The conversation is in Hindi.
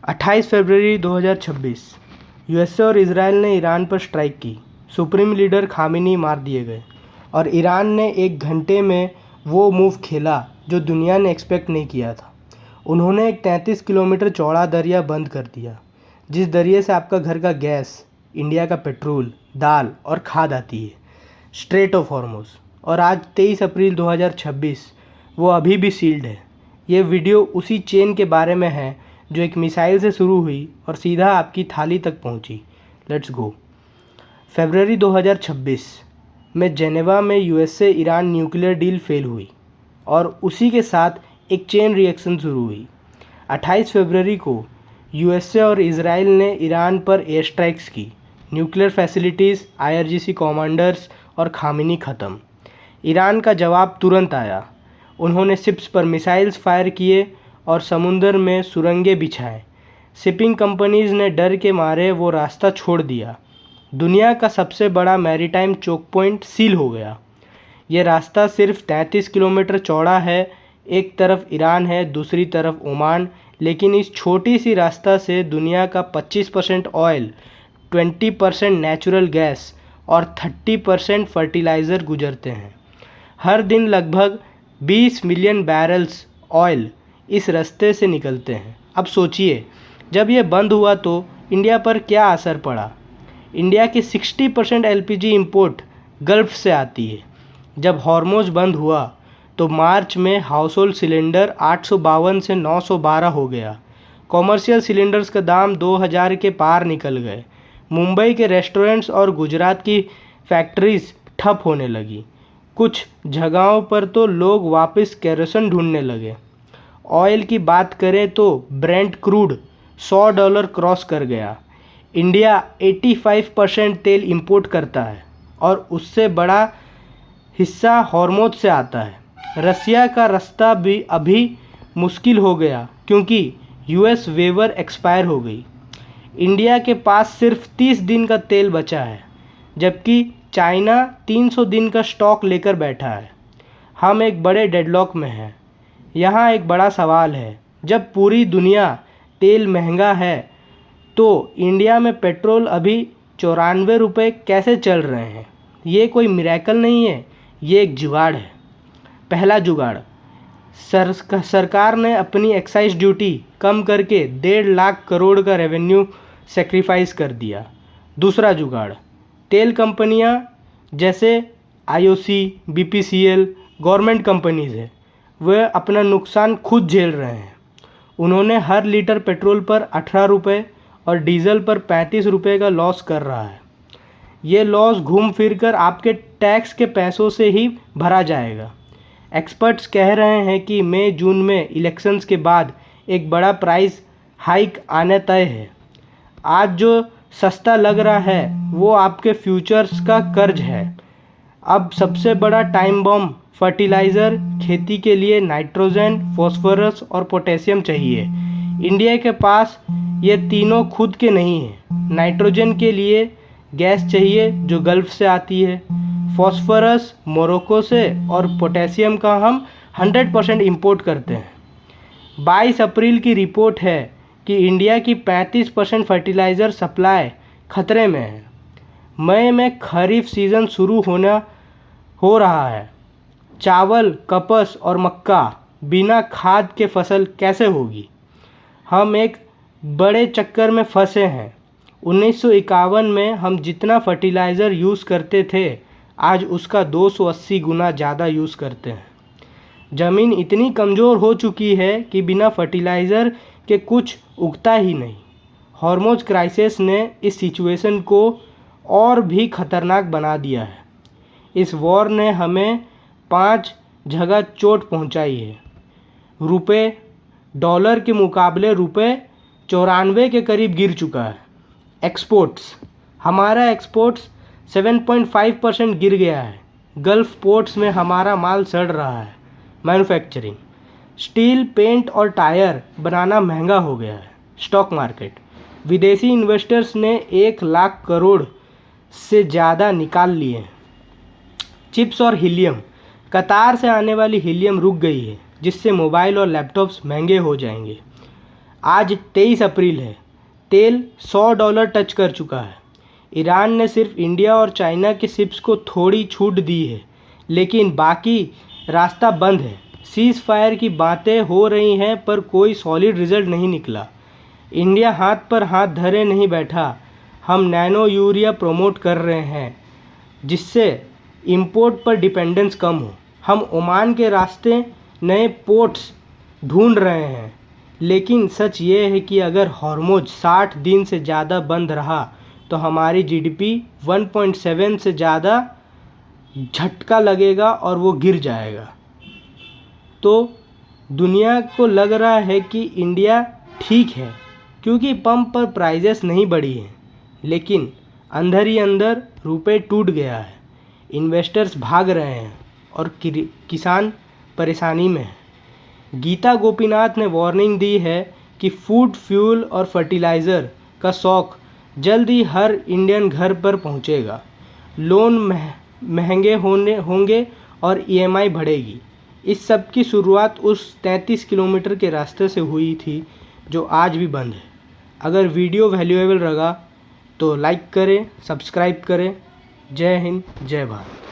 28 फरवरी 2026 यूएसए और इजराइल ने ईरान पर स्ट्राइक की। सुप्रीम लीडर खामेनी मार दिए गए और ईरान ने एक घंटे में वो मूव खेला जो दुनिया ने एक्सपेक्ट नहीं किया था। उन्होंने एक 33 किलोमीटर चौड़ा दरिया बंद कर दिया, जिस दरिया से आपका घर का गैस, इंडिया का पेट्रोल, दाल और खाद आती है, स्ट्रेट ऑफ हॉर्मुज़। और आज 23 अप्रैल 2026 वो अभी भी सील्ड है। ये वीडियो उसी चेन के बारे में है जो एक मिसाइल से शुरू हुई और सीधा आपकी थाली तक पहुंची। Let's go. फरवरी 2026 में जेनेवा में USA Iran nuclear deal fail हुई और उसी के साथ एक चेन रिएक्शन शुरू हुई। 28 फरवरी को यूएसए और इजराइल ने ईरान पर एयर स्ट्राइक्स की। न्यूक्लियर फैसिलिटीज़, आईआरजीसी कमांडर्स और खामेनी ख़त्म। ईरान का जवाब तुरंत आया। उन्होंने शिप्स पर मिसाइल्स फायर किए और समुंदर में सुरंगें बिछाएं। शिपिंग कंपनीज़ ने डर के मारे वो रास्ता छोड़ दिया। दुनिया का सबसे बड़ा मैरीटाइम चोक पॉइंट सील हो गया। ये रास्ता सिर्फ 33 किलोमीटर चौड़ा है। एक तरफ ईरान है, दूसरी तरफ ओमान, लेकिन इस छोटी सी रास्ता से दुनिया का 25% ऑयल, 20% नेचुरल गैस और 30% फर्टिलाइज़र गुजरते हैं। हर दिन लगभग 20 मिलियन बैरल्स ऑयल इस रास्ते से निकलते हैं। अब सोचिए, जब ये बंद हुआ तो इंडिया पर क्या असर पड़ा। इंडिया की 60% एलपीजी इंपोर्ट गल्फ से आती है। जब हॉर्मुज़ बंद हुआ तो मार्च में हाउस होल्ड सिलेंडर 852 से 912 हो गया। कॉमर्शियल सिलेंडर्स का दाम 2000 के पार निकल गए। मुंबई के रेस्टोरेंट्स और गुजरात की फैक्ट्रीज ठप होने लगी। कुछ जगहों पर तो लोग वापस केरोसिन ढूंढने लगे। ऑयल की बात करें तो ब्रेंट क्रूड $100 क्रॉस कर गया। इंडिया 85% तेल इंपोर्ट करता है और उससे बड़ा हिस्सा हॉर्मुज़ से आता है। रसिया का रास्ता भी अभी मुश्किल हो गया क्योंकि यूएस वेवर एक्सपायर हो गई। इंडिया के पास सिर्फ 30 दिन का तेल बचा है, जबकि चाइना 300 दिन का स्टॉक लेकर बैठा है। हम एक बड़े डेडलॉक में हैं। यहाँ एक बड़ा सवाल है, जब पूरी दुनिया तेल महंगा है तो इंडिया में पेट्रोल अभी 94 रुपये कैसे चल रहे हैं। ये कोई मिरेकल नहीं है, ये एक जुगाड़ है। पहला जुगाड़, सरकार ने अपनी एक्साइज ड्यूटी कम करके 1.5 लाख करोड़ का रेवेन्यू सेक्रीफाइस कर दिया। दूसरा जुगाड़, तेल कंपनियां जैसे आईओसी, बीपीसीएल गवर्नमेंट कंपनीज़ है, वे अपना नुकसान खुद झेल रहे हैं। उन्होंने हर लीटर पेट्रोल पर 18 रुपये और डीजल पर 35 रुपये का लॉस कर रहा है। ये लॉस घूम फिर कर आपके टैक्स के पैसों से ही भरा जाएगा। एक्सपर्ट्स कह रहे हैं कि मई जून में इलेक्शंस के बाद एक बड़ा प्राइस हाइक आने तय है। आज जो सस्ता लग रहा है वो आपके फ्यूचर्स का कर्ज है। अब सबसे बड़ा टाइम बम फर्टिलाइज़र, खेती के लिए नाइट्रोजन, फॉस्फोरस और पोटेशियम चाहिए। इंडिया के पास ये तीनों खुद के नहीं हैं। नाइट्रोजन के लिए गैस चाहिए जो गल्फ से आती है, फॉस्फोरस मोरक्को से और पोटेशियम का हम 100% इंपोर्ट करते हैं। 22 अप्रैल की रिपोर्ट है कि इंडिया की 35% फर्टिलाइज़र सप्लाई खतरे में है। मई में खरीफ सीज़न शुरू हो रहा है। चावल, कपास और मक्का बिना खाद के फसल कैसे होगी। हम एक बड़े चक्कर में फंसे हैं। 1951 में हम जितना फर्टिलाइज़र यूज़ करते थे, आज उसका 280 गुना ज़्यादा यूज़ करते हैं। ज़मीन इतनी कमज़ोर हो चुकी है कि बिना फर्टिलाइज़र के कुछ उगता ही नहीं। हॉर्मुज़ क्राइसिस ने इस सिचुएशन को और भी ख़तरनाक बना दिया है। इस वॉर ने हमें 5 जगह चोट पहुंचाई है। रुपए डॉलर के मुकाबले रुपए 94 के करीब गिर चुका है। एक्सपोर्ट्स, हमारा एक्सपोर्ट्स 7.5% गिर गया है। गल्फ पोर्ट्स में हमारा माल सड़ रहा है। मैन्युफैक्चरिंग, स्टील, पेंट और टायर बनाना महंगा हो गया है। स्टॉक मार्केट, विदेशी इन्वेस्टर्स ने 1 लाख करोड़ से ज़्यादा निकाल लिए हैं। चिप्स और हीलियम, कतार से आने वाली हीलियम रुक गई है, जिससे मोबाइल और लैपटॉप्स महंगे हो जाएंगे। आज 23 अप्रैल है, तेल $100 टच कर चुका है। ईरान ने सिर्फ इंडिया और चाइना के शिप्स को थोड़ी छूट दी है, लेकिन बाकी रास्ता बंद है। सीज़ फायर की बातें हो रही हैं पर कोई सॉलिड रिजल्ट नहीं निकला। इंडिया हाथ पर हाथ धरे नहीं बैठा। हम नैनो यूरिया प्रमोट कर रहे हैं जिससे इंपोर्ट पर डिपेंडेंस कम हो। हम ओमान के रास्ते नए पोर्ट्स ढूंढ रहे हैं, लेकिन सच ये है कि अगर हॉर्मुज़ 60 दिन से ज़्यादा बंद रहा तो हमारी जीडीपी 1.7 से ज़्यादा झटका लगेगा और वो गिर जाएगा। तो दुनिया को लग रहा है कि इंडिया ठीक है क्योंकि पंप पर प्राइजेस नहीं बढ़ी हैं, लेकिन अंदर ही अंदर रुपए टूट गया है। इन्वेस्टर्स भाग रहे हैं और किसान परेशानी में है। गीता गोपीनाथ ने वार्निंग दी है कि फूड, फ्यूल और फर्टिलाइज़र का शौक जल्द ही हर इंडियन घर पर पहुंचेगा। लोन महंगे होंगे और ईएमआई बढ़ेगी। इस सब की शुरुआत उस 33 किलोमीटर के रास्ते से हुई थी जो आज भी बंद है। अगर वीडियो वैल्यूएबल लगा तो लाइक करें, सब्सक्राइब करें। जय हिंद, जय भारत।